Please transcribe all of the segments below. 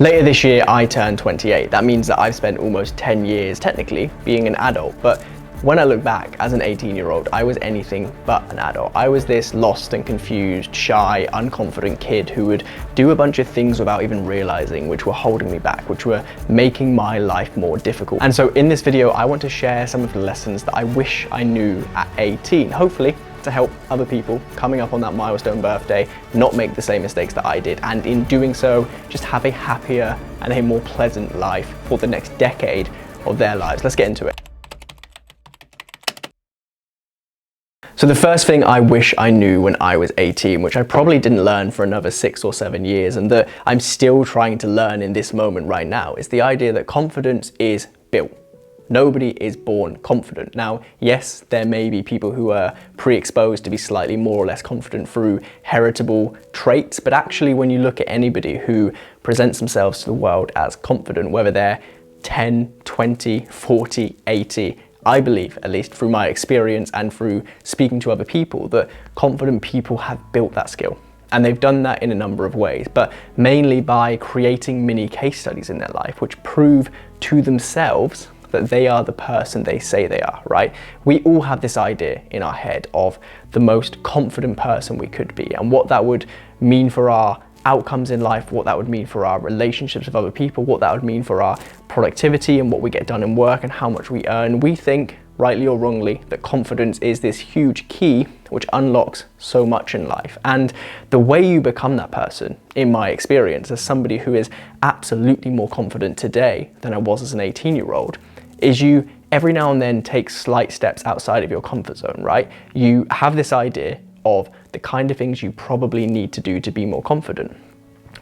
Later this year, I turn 28. That means that I've spent almost 10 years, technically, being an adult. But when I look back as an 18-year-old, I was anything but an adult. I was this lost and confused, shy, unconfident kid who would do a bunch of things without even realizing, which were holding me back, which were making my life more difficult. And so in this video, I want to share some of the lessons that I wish I knew at 18, hopefully to help other people coming up on that milestone birthday not make the same mistakes that I did, and in doing so, just have a happier and a more pleasant life for the next decade of their lives. Let's get into it. So the first thing I wish I knew when I was 18, which I probably didn't learn for another 6 or 7 years, and that I'm still trying to learn in this moment right now, is the idea that confidence is built. Nobody is born confident. Now, yes, there may be people who are pre-exposed to be slightly more or less confident through heritable traits, but actually when you look at anybody who presents themselves to the world as confident, whether they're 10, 20, 40, 80, I believe, at least through my experience and through speaking to other people, that confident people have built that skill. And they've done that in a number of ways, but mainly by creating mini case studies in their life, which prove to themselves that they are the person they say they are, right? We all have this idea in our head of the most confident person we could be, and what that would mean for our outcomes in life, what that would mean for our relationships with other people, what that would mean for our productivity and what we get done in work and how much we earn. We think, rightly or wrongly, that confidence is this huge key which unlocks so much in life. And the way you become that person, in my experience, as somebody who is absolutely more confident today than I was as an 18-year-old, is you every now and then take slight steps outside of your comfort zone, right? You have this idea of the kind of things you probably need to do to be more confident.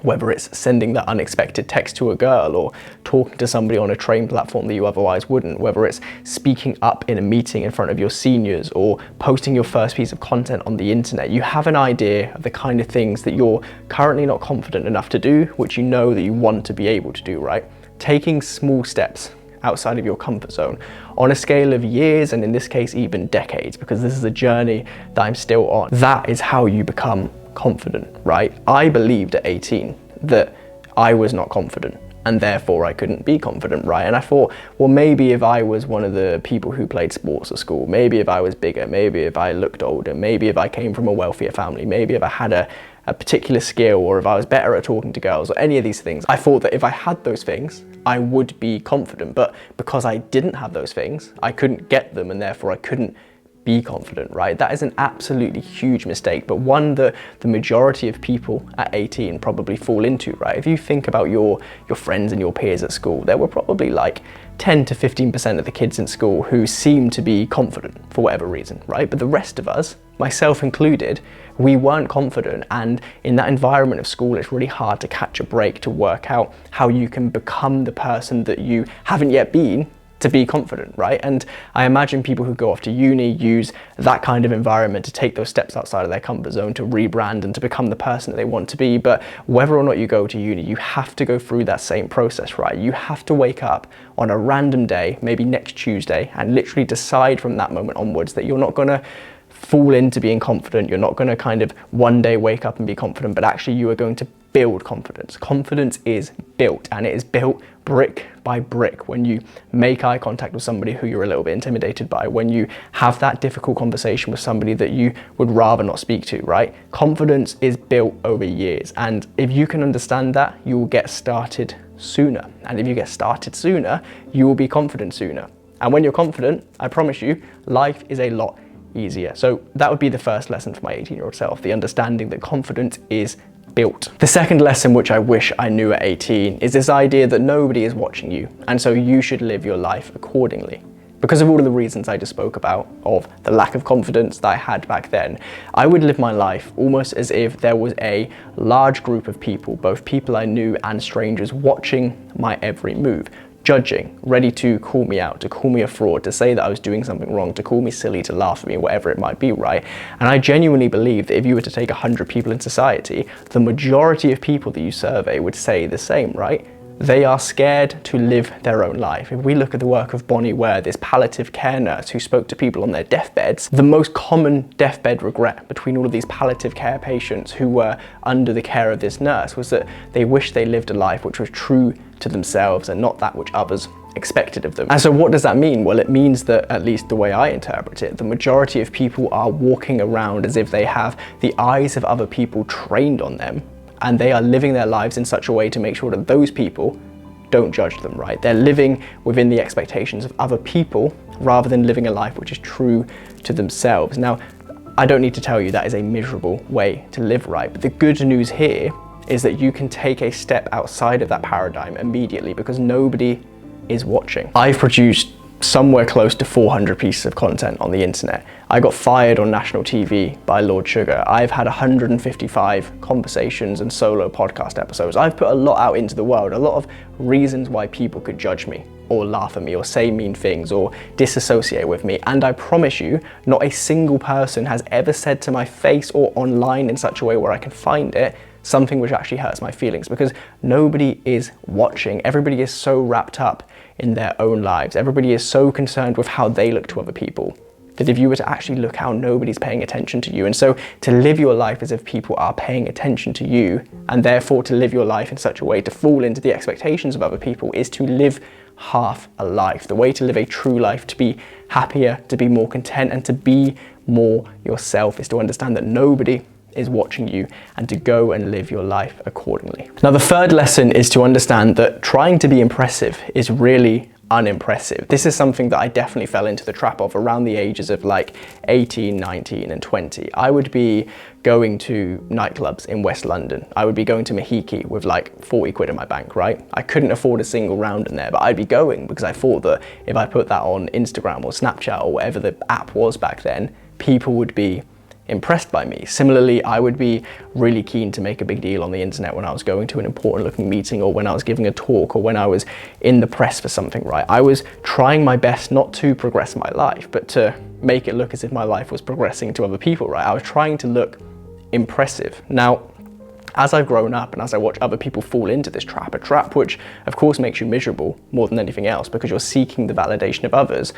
Whether it's sending that unexpected text to a girl, or talking to somebody on a train platform that you otherwise wouldn't, whether it's speaking up in a meeting in front of your seniors, or posting your first piece of content on the internet. You have an idea of the kind of things that you're currently not confident enough to do, which you know that you want to be able to do, right? Taking small steps outside of your comfort zone on a scale of years, and in this case even decades, because this is a journey that I'm still on. That is how you become confident, right? I believed at 18 that I was not confident and therefore I couldn't be confident, right? And I thought, well, maybe if I was one of the people who played sports at school, maybe if I was bigger, maybe if I looked older, maybe if I came from a wealthier family, maybe if I had a particular skill, or if I was better at talking to girls, or any of these things. I thought that if I had those things, I would be confident, but because I didn't have those things, I couldn't get them, and therefore I couldn't be confident, right? That is an absolutely huge mistake, but one that the majority of people at 18 probably fall into, right? If you think about your friends and your peers at school, there were probably like 10 to 15% of the kids in school who seemed to be confident for whatever reason, right? But the rest of us, myself included, we weren't confident, and in that environment of school, it's really hard to catch a break, to work out how you can become the person that you haven't yet been to be confident, right? And I imagine people who go off to uni use that kind of environment to take those steps outside of their comfort zone, to rebrand and to become the person that they want to be. But whether or not you go to uni, you have to go through that same process, right? You have to wake up on a random day, maybe next Tuesday, and literally decide from that moment onwards that you're not gonna fall into being confident. You're not going to kind of one day wake up and be confident, but actually you are going to build confidence. Confidence is built, and it is built brick by brick when you make eye contact with somebody who you're a little bit intimidated by, when you have that difficult conversation with somebody that you would rather not speak to, right? Confidence is built over years, and if you can understand that, you will get started sooner. And if you get started sooner, you will be confident sooner. And when you're confident, I promise you, life is a lot easier. So that would be the first lesson for my 18-year-old self, the understanding that confidence is built. The second lesson, which I wish I knew at 18, is this idea that nobody is watching you, and so you should live your life accordingly. Because of all of the reasons I just spoke about, of the lack of confidence that I had back then, I would live my life almost as if there was a large group of people, both people I knew and strangers, watching my every move, judging, ready to call me out, to call me a fraud, to say that I was doing something wrong, to call me silly, to laugh at me, whatever it might be, right? And I genuinely believe that if you were to take 100 people in society, the majority of people that you survey would say the same, right? they are scared to live their own life. If we look at the work of Bronnie Ware, this palliative care nurse who spoke to people on their deathbeds, the most common deathbed regret between all of these palliative care patients who were under the care of this nurse was that they wished they lived a life which was true to themselves and not that which others expected of them. And so what does that mean? Well, it means that, at least the way I interpret it, the majority of people are walking around as if they have the eyes of other people trained on them, and they are living their lives in such a way to make sure that those people don't judge them, right? They're living within the expectations of other people rather than living a life which is true to themselves. Now, I don't need to tell you that is a miserable way to live, right? But the good news here is that you can take a step outside of that paradigm immediately because nobody is watching. I've produced somewhere close to 400 pieces of content on the internet. I got fired on national TV by Lord Sugar. I've had 155 conversations and solo podcast episodes. I've put a lot out into the world, a lot of reasons why people could judge me or laugh at me or say mean things or disassociate with me. And I promise you, not a single person has ever said to my face or online in such a way where I can find it, something which actually hurts my feelings, because nobody is watching. Everybody is so wrapped up in their own lives. Everybody is so concerned with how they look to other people that if you were to actually look out, nobody's paying attention to you. And so to live your life as if people are paying attention to you, and therefore to live your life in such a way to fall into the expectations of other people, is to live half a life. The way to live a true life, to be happier, to be more content, and to be more yourself, is to understand that nobody is watching you and to go and live your life accordingly. Now, the third lesson is to understand that trying to be impressive is really unimpressive. This is something that I definitely fell into the trap of around the ages of like 18, 19 and 20. I would be going to nightclubs in West London. I would be going to Mahiki with like 40 quid in my bank, right? I couldn't afford a single round in there, but I'd be going because I thought that if I put that on Instagram or Snapchat or whatever the app was back then, people would be impressed by me. Similarly, I would be really keen to make a big deal on the internet when I was going to an important looking meeting or when I was giving a talk or when I was in the press for something, right? I was trying my best not to progress my life, but to make it look as if my life was progressing to other people, right? I was trying to look impressive. Now, as I've grown up and as I watch other people fall into this trap, a trap which of course makes you miserable more than anything else because you're seeking the validation of others,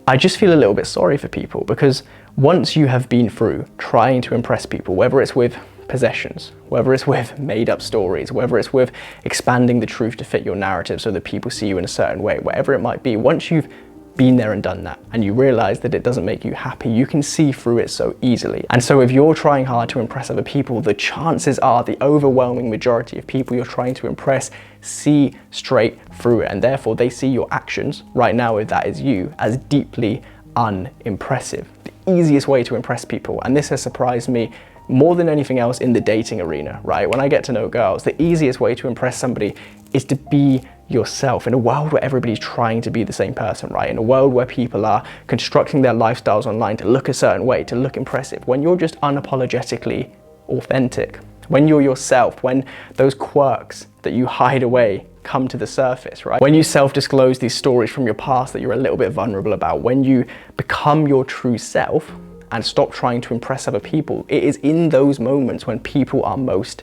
I just feel a little bit sorry for people, because once you have been through trying to impress people, whether it's with possessions, whether it's with made up stories, whether it's with expanding the truth to fit your narrative so that people see you in a certain way, whatever it might be, once you've been there and done that and you realize that it doesn't make you happy, you can see through it so easily. And so if you're trying hard to impress other people, the chances are the overwhelming majority of people you're trying to impress see straight through it, and therefore they see your actions right now, if that is you, as deeply unimpressive. The easiest way to impress people, and this has surprised me more than anything else in the dating arena, right? When I get to know girls, the easiest way to impress somebody is to be yourself in a world where everybody's trying to be the same person, right? In a world where people are constructing their lifestyles online to look a certain way, to look impressive. When you're just unapologetically authentic, when you're yourself, when those quirks that you hide away come to the surface, right? When you self-disclose these stories from your past that you're a little bit vulnerable about, when you become your true self and stop trying to impress other people, it is in those moments when people are most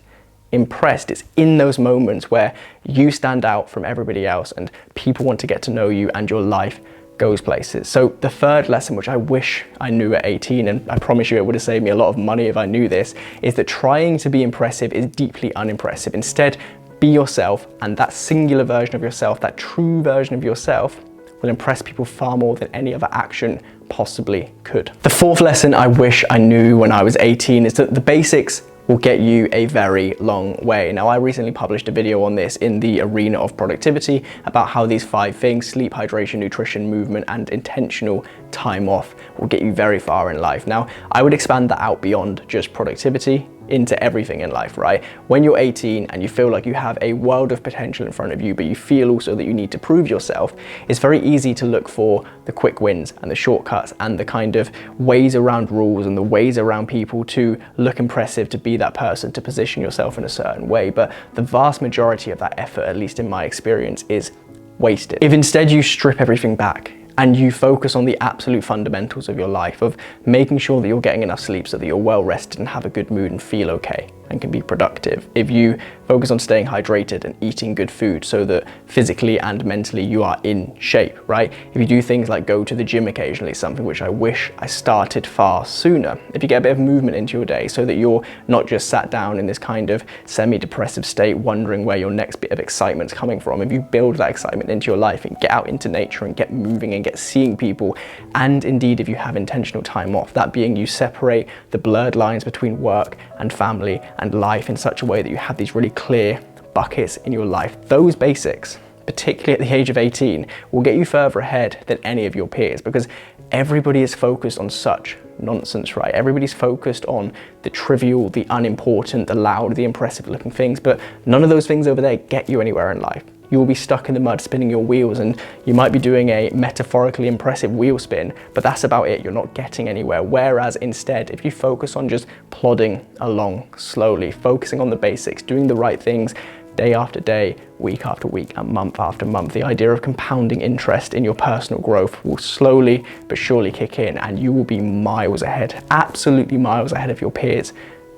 impressed. It's in those moments where you stand out from everybody else and people want to get to know you and your life goes places. So the third lesson, which I wish I knew at 18, and I promise you it would have saved me a lot of money if I knew this, is that trying to be impressive is deeply unimpressive. Instead, be yourself, and that singular version of yourself, that true version of yourself, will impress people far more than any other action possibly could. The fourth lesson I wish I knew when I was 18 is that the basics will get you a very long way. Now, I recently published a video on this in the arena of productivity about how these 5 things, sleep, hydration, nutrition, movement, and intentional time off, will get you very far in life. Now, I would expand that out beyond just productivity into everything in life, right? When you're 18 and you feel like you have a world of potential in front of you, but you feel also that you need to prove yourself, it's very easy to look for the quick wins and the shortcuts and the kind of ways around rules and the ways around people to look impressive, to be that person, to position yourself in a certain way. But the vast majority of that effort, at least in my experience, is wasted. If instead you strip everything back and you focus on the absolute fundamentals of your life, of making sure that you're getting enough sleep so that you're well rested and have a good mood and feel okay, and can be productive, if you focus on staying hydrated and eating good food so that physically and mentally you are in shape, right? If you do things like go to the gym occasionally, something which I wish I started far sooner. If you get a bit of movement into your day so that you're not just sat down in this kind of semi-depressive state wondering where your next bit of excitement's coming from. If you build that excitement into your life and get out into nature and get moving and get seeing people, and indeed if you have intentional time off, that being you separate the blurred lines between work and family and life in such a way that you have these really clear buckets in your life. Those basics, particularly at the age of 18, will get you further ahead than any of your peers, because everybody is focused on such nonsense, right? Everybody's focused on the trivial, the unimportant, the loud, the impressive looking things, but none of those things over there get you anywhere in life. You will be stuck in the mud spinning your wheels, and you might be doing a metaphorically impressive wheel spin, but that's about it. You're not getting anywhere. Whereas instead, if you focus on just plodding along slowly, focusing on the basics, doing the right things day after day, week after week, and month after month, the idea of compounding interest in your personal growth will slowly but surely kick in, and you will be miles ahead, absolutely miles ahead of your peers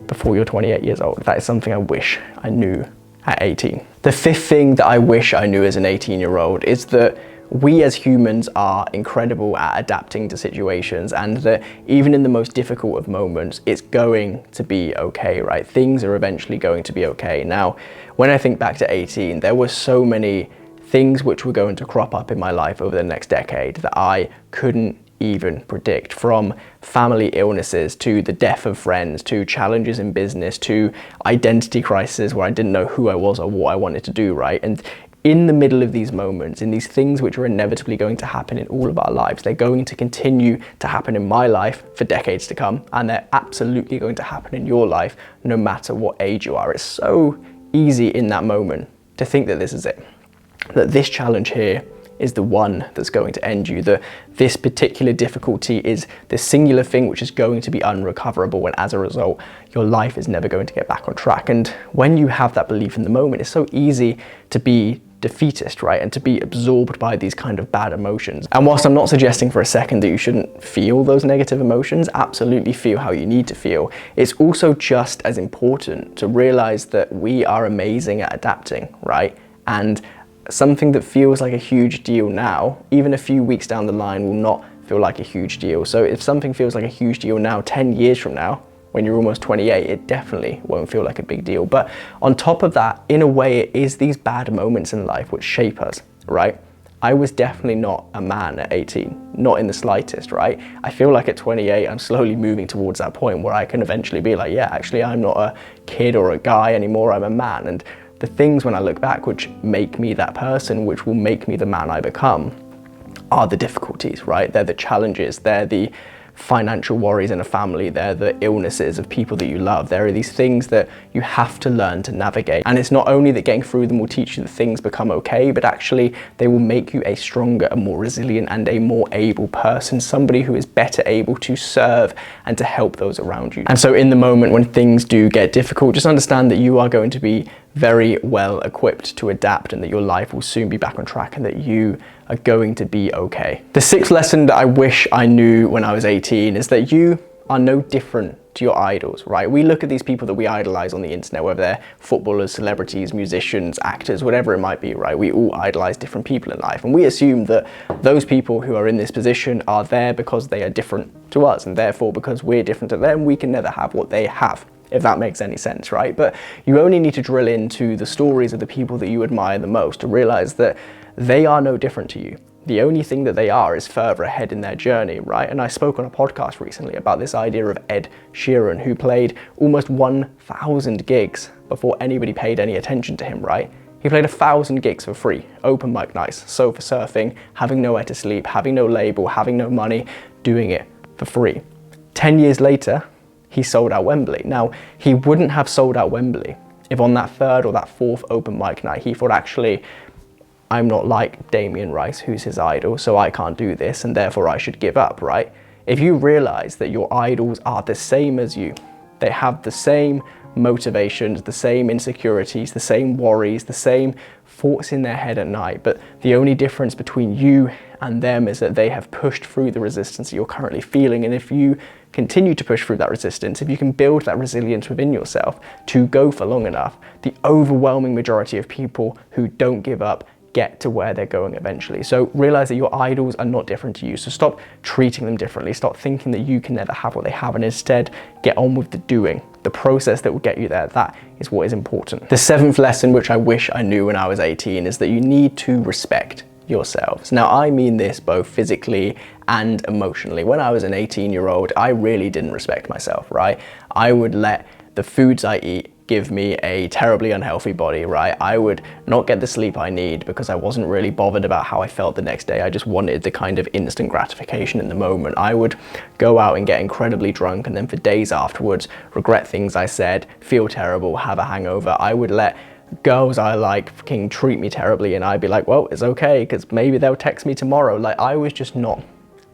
before you're 28 years old. That is something I wish I knew at 18. The fifth thing that I wish I knew as an 18-year-old is that we as humans are incredible at adapting to situations, and that even in the most difficult of moments, it's going to be okay, right? Things are eventually going to be okay. Now, when I think back to 18, there were so many things which were going to crop up in my life over the next decade that I couldn't even predict, from family illnesses to the death of friends to challenges in business to identity crisis where I didn't know who I was or what I wanted to do, right? And in the middle of these moments, in these things which are inevitably going to happen in all of our lives, they're going to continue to happen in my life for decades to come, and they're absolutely going to happen in your life no matter what age you are. It's so easy in that moment to think that this is it, that this challenge here is the one that's going to end you, that this particular difficulty is the singular thing which is going to be unrecoverable, and as a result, your life is never going to get back on track. And when you have that belief in the moment, it's so easy to be defeatist, right? And to be absorbed by these kind of bad emotions. And whilst I'm not suggesting for a second that you shouldn't feel those negative emotions, absolutely feel how you need to feel, it's also just as important to realize that we are amazing at adapting, right? And something that feels like a huge deal now, even a few weeks down the line, will not feel like a huge deal. So if something feels like a huge deal now, 10 years from now, when you're almost 28, it definitely won't feel like a big deal. But on top of that, in a way, it is these bad moments in life which shape us, right? I was definitely not a man at 18, not in the slightest, right? I feel like at 28, I'm slowly moving towards that point where I can eventually be like, yeah, actually, I'm not a kid or a guy anymore, I'm a man. And the things when I look back which make me that person, which will make me the man I become, are the difficulties, right? They're the challenges, they're the financial worries in a family, they're the illnesses of people that you love. There are these things that you have to learn to navigate. And it's not only that getting through them will teach you that things become okay, but actually they will make you a stronger, a more resilient, and a more able person, somebody who is better able to serve and to help those around you. And so in the moment when things do get difficult, just understand that you are going to be very well equipped to adapt, and that your life will soon be back on track, and that you are going to be okay. The sixth lesson that I wish I knew when I was 18 is that you are no different to your idols, right? We look at these people that we idolize on the internet, whether they're footballers, celebrities, musicians, actors, whatever it might be, right? We all idolize different people in life, and we assume that those people who are in this position are there because they are different to us, and therefore because we're different to them, we can never have what they have, if that makes any sense, right? But you only need to drill into the stories of the people that you admire the most to realize that they are no different to you. The only thing that they are is further ahead in their journey, right? And I spoke on a podcast recently about this idea of Ed Sheeran, who played almost 1,000 gigs before anybody paid any attention to him, right? He played 1,000 gigs for free, open mic nights, sofa surfing, having nowhere to sleep, having no label, having no money, doing it for free. 10 years later, he sold out Wembley. Now, he wouldn't have sold out Wembley if on that third or that fourth open mic night he thought, actually, I'm not like Damien Rice, who's his idol, so I can't do this, and therefore I should give up, right? If you realize that your idols are the same as you, they have the same motivations, the same insecurities, the same worries, the same thoughts in their head at night, but the only difference between you and them is that they have pushed through the resistance that you're currently feeling. And if you continue to push through that resistance, if you can build that resilience within yourself to go for long enough, the overwhelming majority of people who don't give up get to where they're going eventually. So realize that your idols are not different to you. So stop treating them differently. Stop thinking that you can never have what they have, and instead get on with the doing. The process that will get you there, that is what is important. The seventh lesson, which I wish I knew when I was 18, is that you need to respect yourselves. Now, I mean this both physically and emotionally. When I was an 18-year-old, I really didn't respect myself, right? I would let the foods I eat give me a terribly unhealthy body, right? I would not get the sleep I need because I wasn't really bothered about how I felt the next day. I just wanted the kind of instant gratification in the moment. I would go out and get incredibly drunk, and then for days afterwards regret things I said, feel terrible, have a hangover. I would let girls I like fucking treat me terribly, and I'd be like, well, it's okay because maybe they'll text me tomorrow. Like, I was just not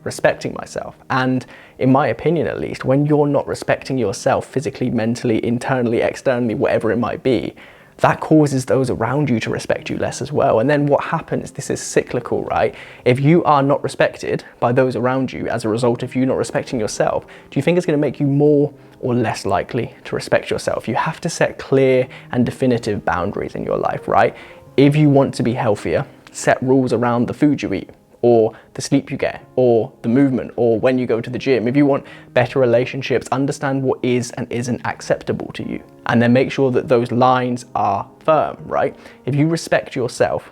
respecting myself. And in my opinion, at least, when you're not respecting yourself physically, mentally, internally, externally, whatever it might be, that causes those around you to respect you less as well. And then what happens, this is cyclical, right? If you are not respected by those around you as a result of you not respecting yourself, do you think it's going to make you more or less likely to respect yourself? You have to set clear and definitive boundaries in your life, right? If you want to be healthier, set rules around the food you eat, or the sleep you get, or the movement, or when you go to the gym. If you want better relationships, understand what is and isn't acceptable to you. And then make sure that those lines are firm, right? If you respect yourself,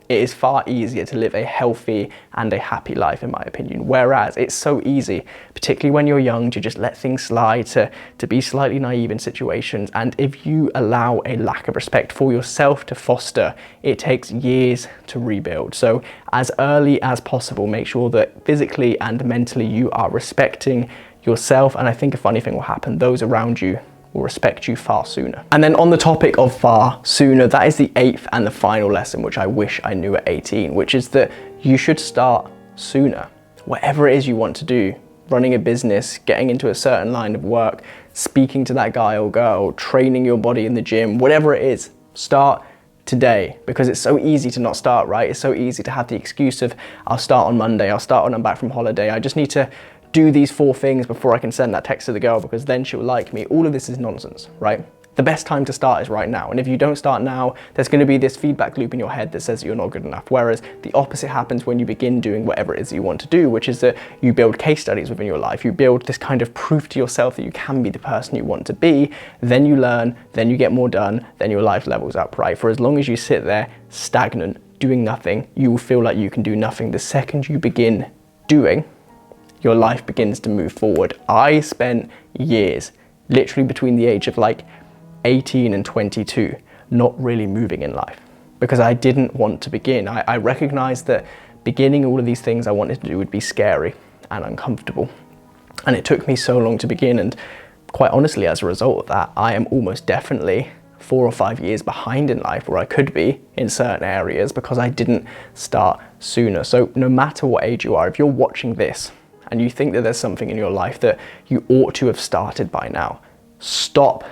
it is far easier to live a healthy and a happy life, in my opinion. Whereas it's so easy, particularly when you're young, to just let things slide, to be slightly naive in situations. And if you allow a lack of respect for yourself to foster, it takes years to rebuild. So as early as possible, make sure that physically and mentally you are respecting yourself. And I think a funny thing will happen. Those around you will respect you far sooner. And then on the topic of far sooner, that is the eighth and the final lesson, which I wish I knew at 18, which is that you should start sooner. Whatever it is you want to do, running a business, getting into a certain line of work, speaking to that guy or girl, training your body in the gym, whatever it is, start today, because it's so easy to not start, right? It's so easy to have the excuse of, I'll start on Monday, I'll start when I'm back from holiday, I just need to do these 4 things before I can send that text to the girl because then she'll like me. All of this is nonsense, right? The best time to start is right now. And if you don't start now, there's going to be this feedback loop in your head that says that you're not good enough. Whereas the opposite happens when you begin doing whatever it is you want to do, which is that you build case studies within your life. You build this kind of proof to yourself that you can be the person you want to be. Then you learn, then you get more done, then your life levels up, right? For as long as you sit there stagnant, doing nothing, you will feel like you can do nothing. The second you begin doing, your life begins to move forward. I spent years, literally between the age of like 18 and 22, not really moving in life because I didn't want to begin. I recognized that beginning all of these things I wanted to do would be scary and uncomfortable. And it took me so long to begin. And quite honestly, as a result of that, I am almost definitely 4 or 5 years behind in life where I could be in certain areas because I didn't start sooner. So no matter what age you are, if you're watching this and you think that there's something in your life that you ought to have started by now, stop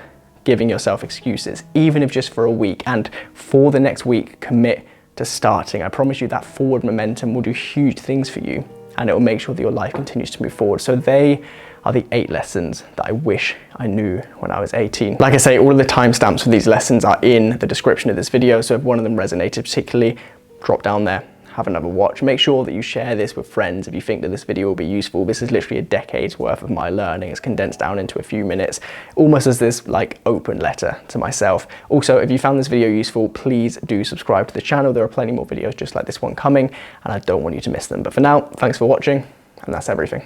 giving yourself excuses, even if just for a week, and for the next week, commit to starting. I promise you that forward momentum will do huge things for you, and it will make sure that your life continues to move forward. So they are the 8 lessons that I wish I knew when I was 18. Like I say, all of the timestamps for these lessons are in the description of this video, so if one of them resonated particularly, drop down there, have another watch. Make sure that you share this with friends if you think that this video will be useful. This is literally a decade's worth of my learning. It's condensed down into a few minutes, almost as this like open letter to myself. Also, if you found this video useful, please do subscribe to the channel. There are plenty more videos just like this one coming, and I don't want you to miss them. But for now, thanks for watching, and that's everything.